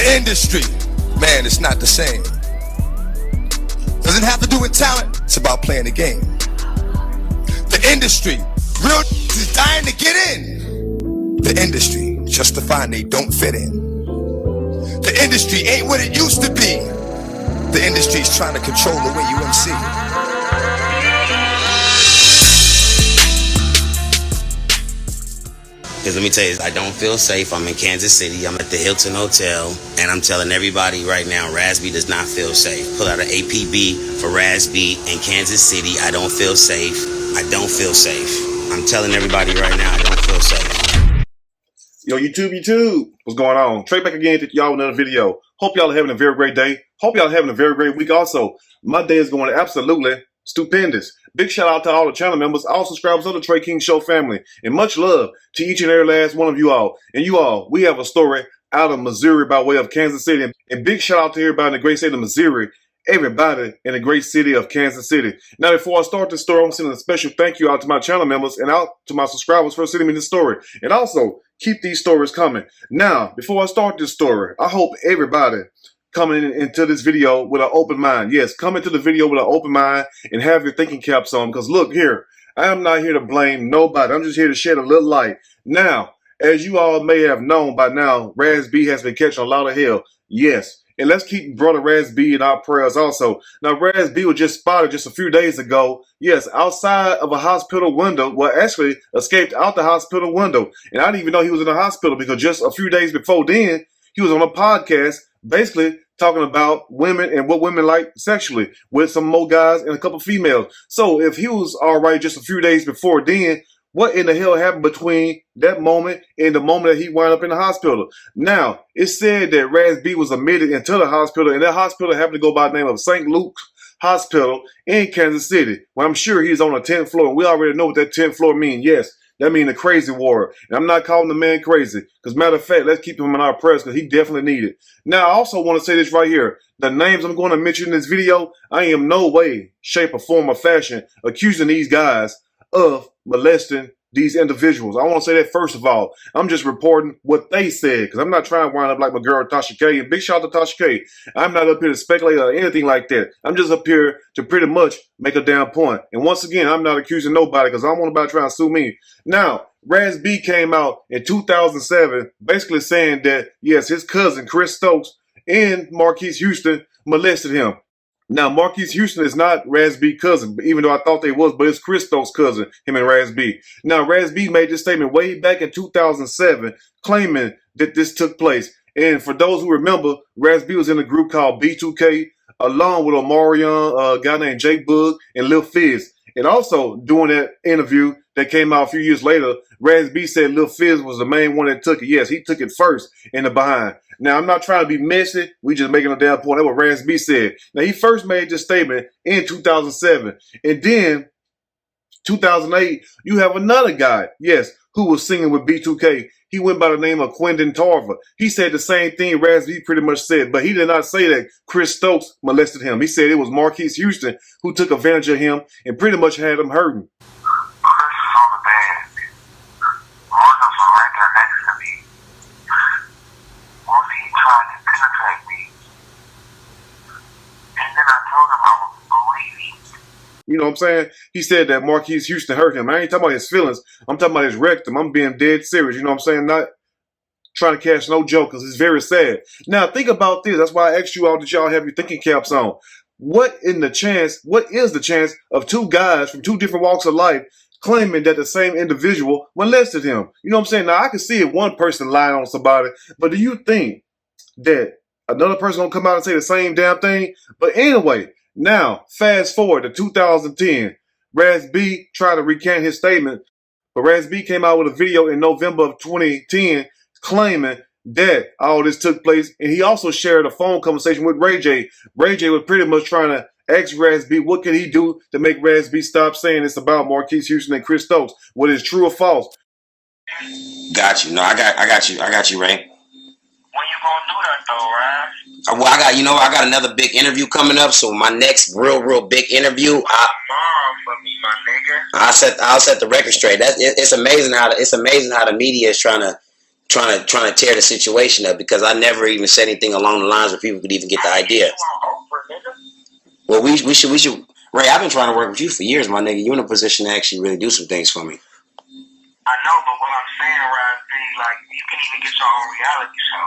The industry, man, it's not the same. Doesn't have to do with talent, it's about playing the game. The industry, real is dying to get in. The industry, justifying they don't fit in. The industry ain't what it used to be. The industry's trying to control the way you MC. Because let me tell you, I don't feel safe. I'm in Kansas City. I'm at the Hilton Hotel. And I'm telling everybody right now, Raz B does not feel safe. Pull out an APB for Raz B in Kansas City. I don't feel safe. I don't feel safe. I'm telling everybody right now, I don't feel safe. Yo, YouTube, what's going on? Trey back again with y'all with another video. Hope y'all are having a very great day. Hope y'all are having a very great week also. My day is going absolutely stupendous. Big shout out to all the channel members, all subscribers of the Trey King Show family, and much love to each and every last one of you all. And you all, we have a story out of Missouri by way of Kansas City. And big shout out to everybody in the great state of Missouri, everybody in the great city of Kansas City. Now, before I start this story, I'm sending a special thank you out to my channel members and out to my subscribers for sending me this story. And also, keep these stories coming. Now, before I start this story, I hope everybody coming into this video with an open mind. Yes, come into the video with an open mind and have your thinking caps on. Because look here, I am not here to blame nobody. I'm just here to shed a little light. Now, as you all may have known by now, Raz B has been catching a lot of hell. Yes. And let's keep brother Raz B in our prayers also. Now, Raz B was just spotted just a few days ago, yes, outside of a hospital window. Well, actually escaped out the hospital window. And I didn't even know he was in the hospital because just a few days before then, he was on a podcast basically talking about women and what women like sexually with some more guys and a couple females. So if he was all right just a few days before then, what in the hell happened between that moment and the moment that he wound up in the hospital? Now, it's said that Raz B was admitted into the hospital, and that hospital happened to go by the name of St. Luke's Hospital in Kansas City. Well, I'm sure he's on the 10th floor, and we already know what that 10th floor means. Yes, that means the crazy ward. And I'm not calling the man crazy, because matter of fact, let's keep him in our prayers, because he definitely needs it. Now, I also want to say this right here. The names I'm going to mention in this video, I am no way, shape, or form, or fashion accusing these guys of molesting these individuals. I want to say that first of all. I'm just reporting what they said, because I'm not trying to wind up like my girl Tasha K. And big shout out to Tasha K. I'm not up here to speculate or anything like that. I'm just up here to pretty much make a damn point. And once again, I'm not accusing nobody, because I don't want nobody trying to sue me. Now, Raz B came out in 2007 basically saying that, yes, his cousin Chris Stokes and Marquise Houston molested him. Now, Marquise Houston is not Raz B's cousin, even though I thought they was, but it's Chris Stokes' cousin, him and Raz B. Now, Raz B made this statement way back in 2007, claiming that this took place. And for those who remember, Raz B was in a group called B2K, along with Omarion, a guy named Jake Bug, and Lil Fizz. And also, during that interview that came out a few years later, Raz B said Lil Fizz was the main one that took it. Yes, he took it first in the behind. Now, I'm not trying to be messy. We just making a damn point. That's what Raz B said. Now, he first made this statement in 2007. And then, 2008, you have another guy, yes, who was singing with B2K. He went by the name of Quentin Tarver. He said the same thing Raz B pretty much said, but he did not say that Chris Stokes molested him. He said it was Marquise Houston who took advantage of him and pretty much had him hurting. You know what I'm saying? He said that Marquise Houston hurt him. I ain't talking about his feelings. I'm talking about his rectum. I'm being dead serious. You know what I'm saying? Not trying to catch no joke, because it's very sad. Now, think about this. That's why I asked you all that y'all have your thinking caps on. What is the chance of two guys from two different walks of life claiming that the same individual molested him? You know what I'm saying? Now, I can see if one person lying on somebody, but do you think that another person gonna come out and say the same damn thing? But anyway, now, fast forward to 2010, Raz B tried to recant his statement, but Raz B came out with a video in November of 2010 claiming that all this took place, and he also shared a phone conversation with Ray J. Ray J was pretty much trying to ask Raz B what could he do to make Raz B stop saying it's about Marquise Houston and Chris Stokes, what is true or false. Got you. No, I got you, Ray. When you gonna do that though, Raz? Well, I got another big interview coming up. So my next real big interview, Tomorrow for me, my nigga. I'll set the record straight. It's amazing how the media is trying to trying to tear the situation up because I never even said anything along the lines where people could even get the idea. Well, we should. Ray, I've been trying to work with you for years, my nigga. You're in a position to actually really do some things for me. I know, but what I'm saying, Raz B, like, you can even get your own reality show.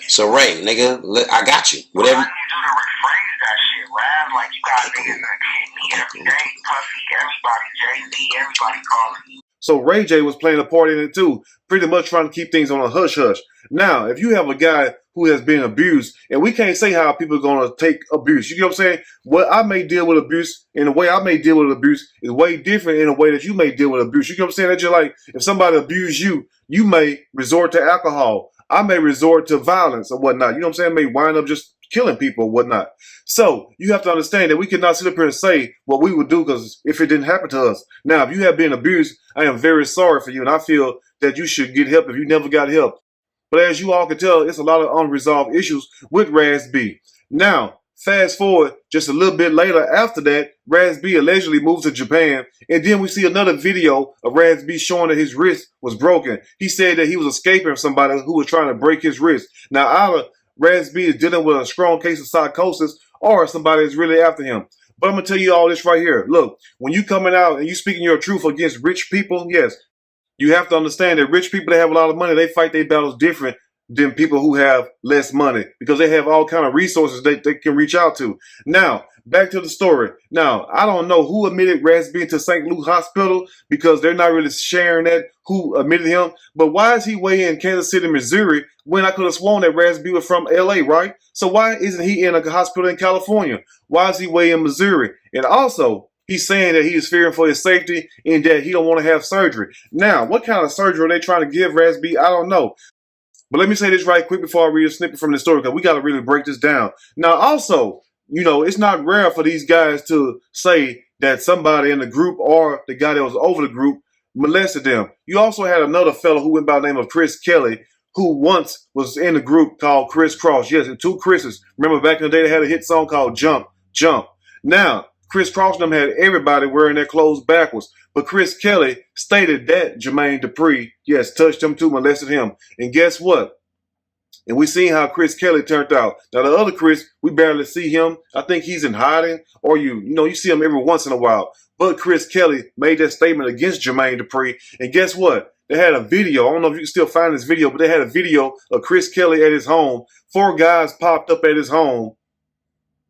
So, Ray, nigga, I got you. Whatever. Well, I need you to rephrase that shit, Raz. Like, you got niggas that hit me every day. Puffy, everybody, Jay-Z, everybody calling me. So Ray J was playing a part in it too, pretty much trying to keep things on a hush-hush. Now, if you have a guy who has been abused, and we can't say how people are going to take abuse. You know what I'm saying? What I may deal with abuse and the way I may deal with abuse is way different in a way that you may deal with abuse. You know what I'm saying? That you're like, if somebody abused you, you may resort to alcohol. I may resort to violence or whatnot. You know what I'm saying? I may wind up just killing people or whatnot. So you have to understand that we cannot sit up here and say what we would do because if it didn't happen to us. Now, if you have been abused, I am very sorry for you. And I feel that you should get help if you never got help. But as you all can tell, it's a lot of unresolved issues with Raz B. Now, fast forward just a little bit later after that, Raz B allegedly moved to Japan. And then we see another video of Raz B showing that his wrist was broken. He said that he was escaping from somebody who was trying to break his wrist. Now, either Raz B is dealing with a strong case of psychosis or somebody is really after him. But I'm going to tell you all this right here. Look, when you coming out and you speaking your truth against rich people, yes, you have to understand that rich people that have a lot of money, they fight their battles different than people who have less money because they have all kind of resources they can reach out to. Now, back to the story. Now, I don't know who admitted Raz B to St. Luke's Hospital because they're not really sharing that who admitted him. But why is he way in Kansas City, Missouri when I could have sworn that Raz B was from LA, right? So why isn't he in a hospital in California? Why is he way in Missouri? And also, he's saying that he is fearing for his safety and that he don't want to have surgery. Now, what kind of surgery are they trying to give Raz B? I don't know. But let me say this right quick before I read a snippet from the story because we got to really break this down. Now, also, you know, it's not rare for these guys to say that somebody in the group or the guy that was over the group molested them. You also had another fellow who went by the name of Chris Kelly who once was in a group called Criss Cross. Yes, and two Chris's. Remember back in the day they had a hit song called Jump, Jump. Now, Criss Cross and them had everybody wearing their clothes backwards. But Chris Kelly stated that Jermaine Dupri, yes, touched him too, molested him. And guess what? And we seen how Chris Kelly turned out. Now, the other Chris, we barely see him. I think he's in hiding, or you see him every once in a while. But Chris Kelly made that statement against Jermaine Dupri. And guess what? They had a video. I don't know if you can still find this video, but they had a video of Chris Kelly at his home. 4 guys popped up at his home.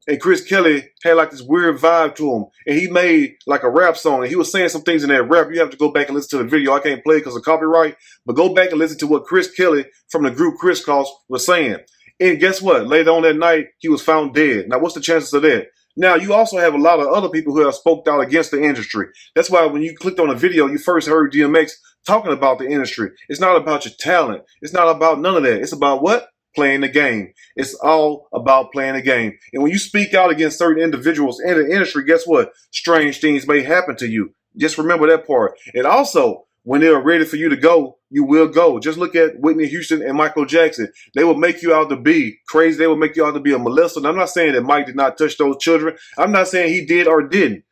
And Chris Kelly had like this weird vibe to him. And he made like a rap song. And he was saying some things in that rap. You have to go back and listen to the video. I can't play it because of copyright. But go back and listen to what Chris Kelly from the group Criss Cross was saying. And guess what? Later on that night, he was found dead. Now, what's the chances of that? Now, you also have a lot of other people who have spoke out against the industry. That's why when you clicked on the video, you first heard DMX talking about the industry. It's not about your talent. It's not about none of that. It's about what? Playing the game. It's all about playing the game. And when you speak out against certain individuals in the industry, guess what? Strange things may happen to you. Just remember that part. And also, when they are ready for you to go, you will go. Just look at Whitney Houston and Michael Jackson. They will make you out to be crazy. They will make you out to be a molester. And I'm not saying that Mike did not touch those children. I'm not saying he did or didn't.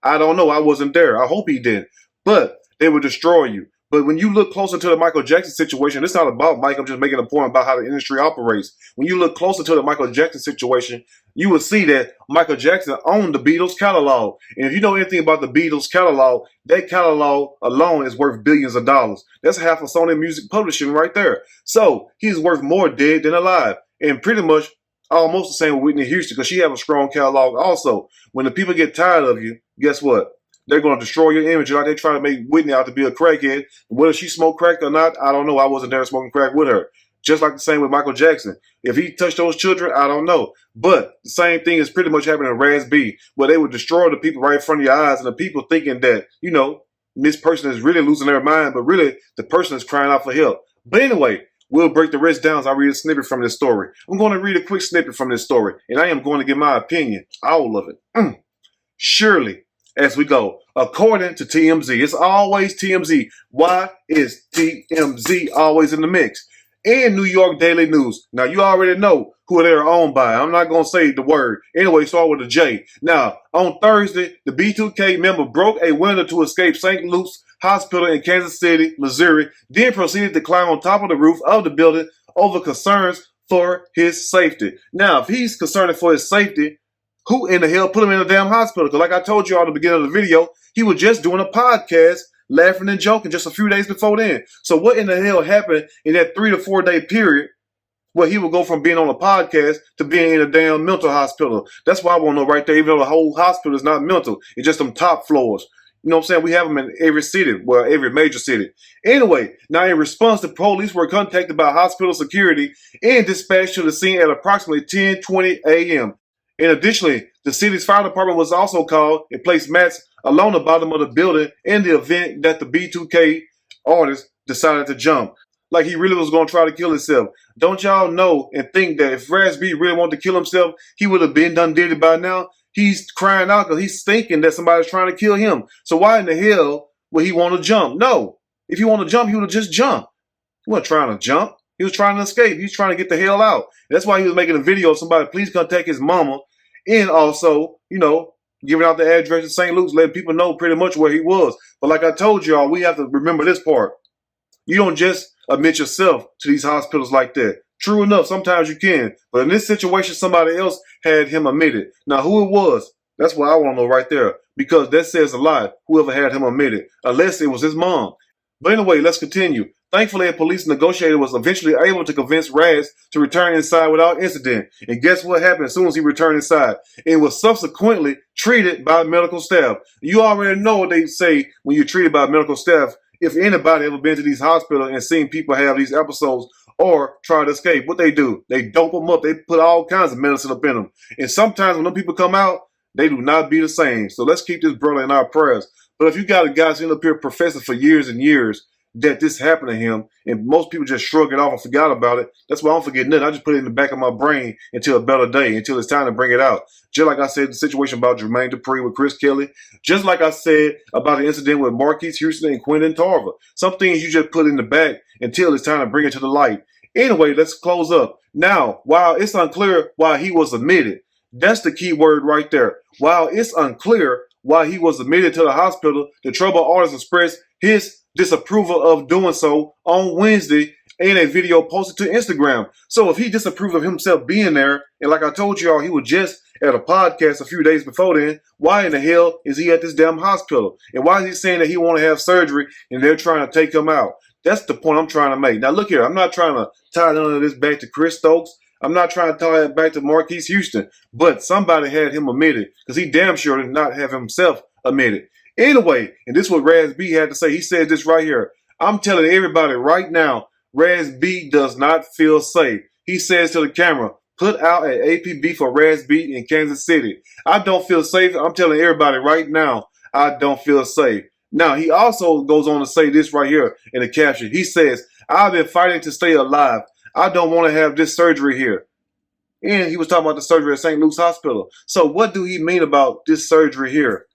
I don't know. I wasn't there. I hope he didn't. But they will destroy you. But when you look closer to the Michael Jackson situation, it's not about Mike. I'm just making a point about how the industry operates. When you look closer to the Michael Jackson situation, you will see that Michael Jackson owned the Beatles catalog. And if you know anything about the Beatles catalog, that catalog alone is worth billions of dollars. That's half of Sony Music Publishing right there. So he's worth more dead than alive. And pretty much almost the same with Whitney Houston because she has a strong catalog also. When the people get tired of you, guess what? They're going to destroy your image. Like they try to make Whitney out to be a crackhead. Whether she smoked crack or not, I don't know. I wasn't there smoking crack with her. Just like the same with Michael Jackson. If he touched those children, I don't know. But the same thing is pretty much happening to Raz B, where they would destroy the people right in front of your eyes and the people thinking that, this person is really losing their mind, but really the person is crying out for help. But anyway, we'll break the rest down as I read a snippet from this story. I'm going to read a quick snippet from this story, and I am going to give my opinion, all of it. Surely, as we go, according to TMZ, it's always TMZ. Why is TMZ always in the mix? And New York Daily News. Now, you already know who they're owned by. I'm not going to say the word. Anyway, start with a J. Now, on Thursday, the B2K member broke a window to escape St. Luke's hospital in Kansas City, Missouri, then proceeded to climb on top of the roof of the building over concerns for his safety. Now, if he's concerned for his safety, who in the hell put him in a damn hospital? Because like I told you all at the beginning of the video, he was just doing a podcast, laughing and joking just a few days before then. So what in the hell happened in that 3 to 4 day period where he would go from being on a podcast to being in a damn mental hospital? That's why I want to know right there, even though the whole hospital is not mental, it's just them top floors. You know what I'm saying? We have them in every city, well, every major city. Anyway, now in response, the police were contacted by hospital security and dispatched to the scene at approximately 10:20 a.m. And additionally, the city's fire department was also called and placed mats along the bottom of the building in the event that the B2K artist decided to jump. Like he really was going to try to kill himself. Don't y'all know and think that if Raz B really wanted to kill himself, he would have been done did it by now? He's crying out because he's thinking that somebody's trying to kill him. So why in the hell would he want to jump? No. If he wanted to jump, he would have just jumped. He wasn't trying to jump. He was trying to escape. He was trying to get the hell out. That's why he was making a video of somebody, please contact his mama. And also, you know, giving out the address in St. Luke's, letting people know pretty much where he was. But like I told y'all, we have to remember this part. You don't just admit yourself to these hospitals like that. True enough, sometimes you can. But in this situation, somebody else had him admitted. Now, who it was, that's what I want to know right there. Because that says a lot, whoever had him admitted. Unless it was his mom. But anyway, let's continue. Thankfully, a police negotiator was eventually able to convince Raz to return inside without incident. And guess what happened as soon as he returned inside? It was subsequently treated by medical staff. You already know what they say when you're treated by medical staff. If anybody ever been to these hospitals and seen people have these episodes or try to escape, what they do? They dope them up. They put all kinds of medicine up in them. And sometimes when them people come out, they do not be the same. So let's keep this brother in our prayers. But if you got a guy sitting up here professing for years and years that this happened to him, and most people just shrug it off and forgot about it, that's why I don't forget nothing. I just put it in the back of my brain until a better day, until it's time to bring it out. Just like I said, the situation about Jermaine Dupri with Chris Kelly, just like I said about the incident with Marquise Houston and Quentin Tarver. Some things you just put in the back until it's time to bring it to the light. Anyway, let's close up. Now, while it's unclear why he was admitted, that's the key word right there. While it's unclear why he was admitted to the hospital, the troubled artist expressed his disapproval of doing so on Wednesday in a video posted to Instagram. So if he disapproved of himself being there, and like I told y'all, he was just at a podcast a few days before then, why in the hell is he at this damn hospital? And why is he saying that he want to have surgery and they're trying to take him out? That's the point I'm trying to make. Now look here, I'm not trying to tie none of this back to Chris Stokes. I'm not trying to tie it back to Marquise Houston, but somebody had him admitted because he damn sure did not have himself admitted. Anyway, and this is what Raz B had to say. He said this right here. I'm telling everybody right now, Raz B does not feel safe. He says to the camera, put out an APB for Raz B in Kansas City. I don't feel safe. I'm telling everybody right now, I don't feel safe. Now, he also goes on to say this right here in the caption. He says, I've been fighting to stay alive. I don't want to have this surgery here. And he was talking about the surgery at St. Luke's Hospital. So what do he mean about this surgery here?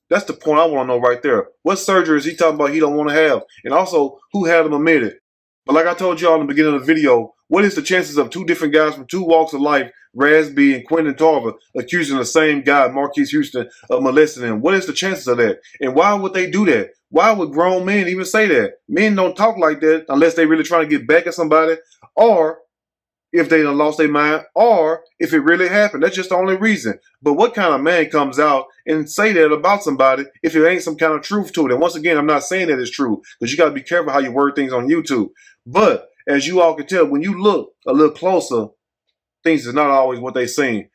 That's the point I want to know right there. What surgery is he talking about he don't want to have? And also, who had him admitted? But like I told y'all in the beginning of the video, what is the chances of two different guys from two walks of life, Raz B and Quentin Tarver, accusing the same guy, Marquise Houston, of molesting him? What is the chances of that? And why would they do that? Why would grown men even say that? Men don't talk like that unless they really trying to get back at somebody, or if they done lost their mind, or if it really happened. That's just the only reason. But what kind of man comes out and say that about somebody if it ain't some kind of truth to it? And once again, I'm not saying that it's true, because you got to be careful how you word things on YouTube. But as you all can tell, when you look a little closer, things is not always what they seem.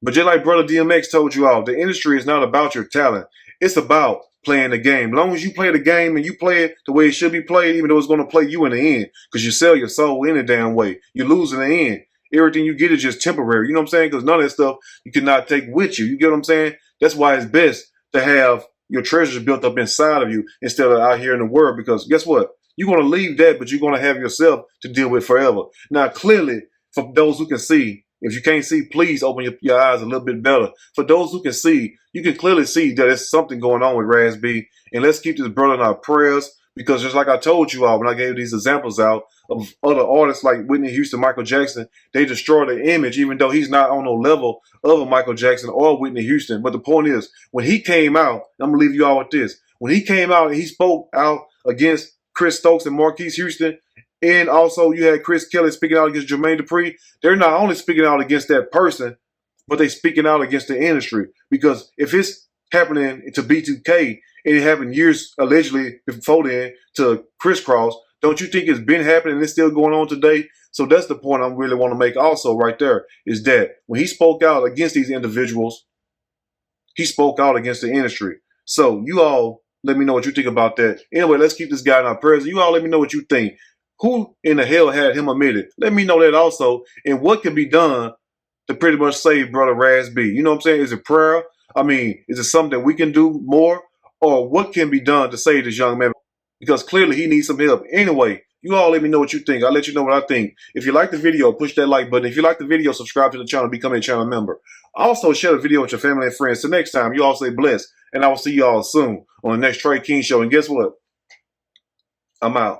But just like Brother DMX told you all, the industry is not about your talent. It's about playing the game. As long as you play the game and you play it the way it should be played, even though it's going to play you in the end, because you sell your soul in a damn way. You lose in the end. Everything you get is just temporary. You know what I'm saying? Because none of that stuff you cannot take with you. You get what I'm saying? That's why it's best to have your treasures built up inside of you instead of out here in the world, because guess what? You're going to leave that, but you're going to have yourself to deal with forever. Now, clearly, for those who can see, if you can't see, please open your eyes a little bit better. For those who can see, you can clearly see that there's something going on with Raz B. And let's keep this brother in our prayers, because just like I told you all when I gave these examples out of other artists like Whitney Houston, Michael Jackson, they destroy their image, even though he's not on no level of a Michael Jackson or Whitney Houston. But the point is, when he came out, I'm going to leave you all with this. When he came out and he spoke out against Chris Stokes and Marquise Houston, and also you had Chris Kelly speaking out against Jermaine Dupri, they're not only speaking out against that person, but they speaking out against the industry. Because if it's happening to B2K and it happened years allegedly before then to Crisscross, don't you think it's been happening and it's still going on today? So that's the point I really want to make also right there, is that when he spoke out against these individuals, he spoke out against the industry. So you all let me know what you think about that. Anyway, let's keep this guy in our prayers. You all let me know what you think. Who in the hell had him admitted? Let me know that also. And what can be done to pretty much save brother Raz B? You know what I'm saying? Is it prayer? I mean, is it something that we can do more? Or what can be done to save this young man? Because clearly he needs some help. Anyway, you all let me know what you think. I'll let you know what I think. If you like the video, push that like button. If you like the video, subscribe to the channel, become a channel member. Also, share the video with your family and friends. Till next time, you all stay blessed. And I will see you all soon on the next Trey King Show. And guess what? I'm out.